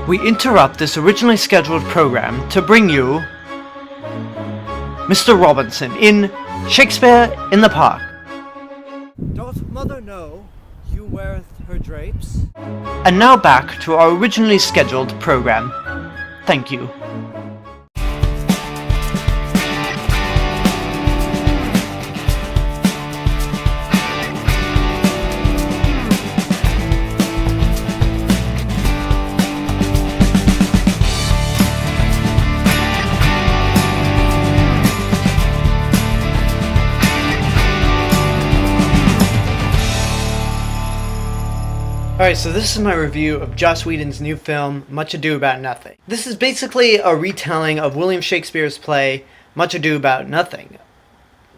We interrupt this originally scheduled program to bring you Mr. Robinson in Shakespeare in the Park. Doth mother know you weareth her drapes? And now back to our originally scheduled program. Thank you. Alright, so this is my review of Joss Whedon's new film, Much Ado About Nothing. This is basically a retelling of William Shakespeare's play, Much Ado About Nothing.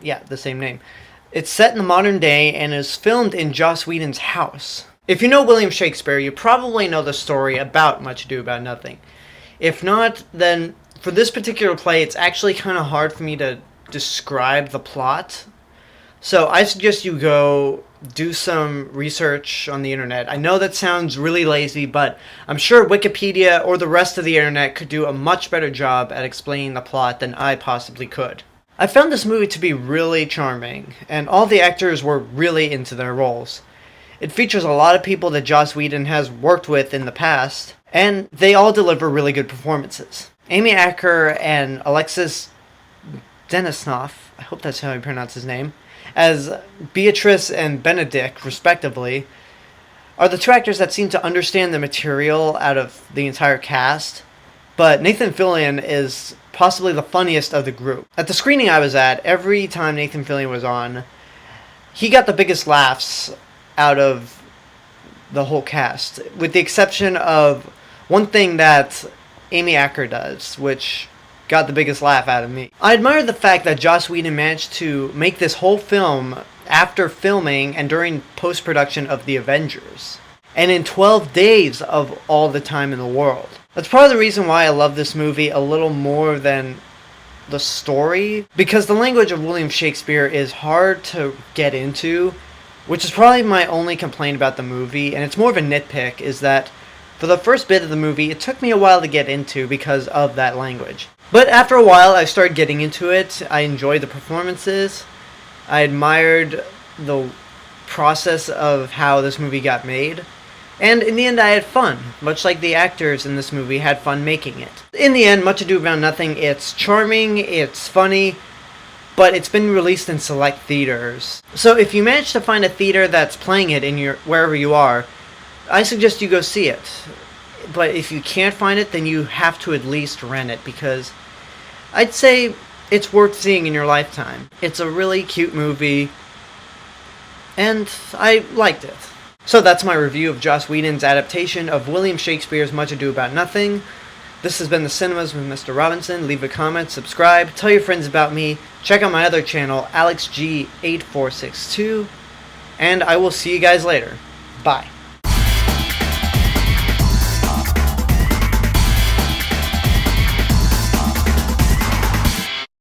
Yeah, the same name. It's set in the modern day and is filmed in Joss Whedon's house. If you know William Shakespeare, you probably know the story about Much Ado About Nothing. If not, then for this particular play, it's actually kind of hard for me to describe the plot. So I suggest you go do some research on the internet. I know that sounds really lazy, but I'm sure Wikipedia or the rest of the internet could do a much better job at explaining the plot than I possibly could. I found this movie to be really charming, and all the actors were really into their roles. It features a lot of people that Joss Whedon has worked with in the past, and they all deliver really good performances. Amy Acker and Alexis Denisov, I hope that's how you pronounce his name, as Beatrice and Benedict, respectively, are the two actors that seem to understand the material out of the entire cast, but Nathan Fillion is possibly the funniest of the group. At the screening I was at, every time Nathan Fillion was on, he got the biggest laughs out of the whole cast, with the exception of one thing that Amy Acker does, which got the biggest laugh out of me. I admire the fact that Joss Whedon managed to make this whole film after filming and during post-production of The Avengers, and in 12 days of all the time in the world. That's part of the reason why I love this movie a little more than the story, because the language of William Shakespeare is hard to get into, which is probably my only complaint about the movie, and it's more of a nitpick, is that for the first bit of the movie, it took me a while to get into because of that language. But after a while, I started getting into it. I enjoyed the performances. I admired the process of how this movie got made. And in the end, I had fun, much like the actors in this movie had fun making it. In the end, Much Ado About Nothing, it's charming, it's funny, but it's been released in select theaters. So if you manage to find a theater that's playing it in wherever you are, I suggest you go see it. But if you can't find it, then you have to at least rent it, because I'd say it's worth seeing in your lifetime. It's a really cute movie, and I liked it. So that's my review of Joss Whedon's adaptation of William Shakespeare's Much Ado About Nothing. This has been The Cinemas with Mr. Robinson. Leave a comment, subscribe, tell your friends about me, check out my other channel, AlexG8462, and I will see you guys later. Bye.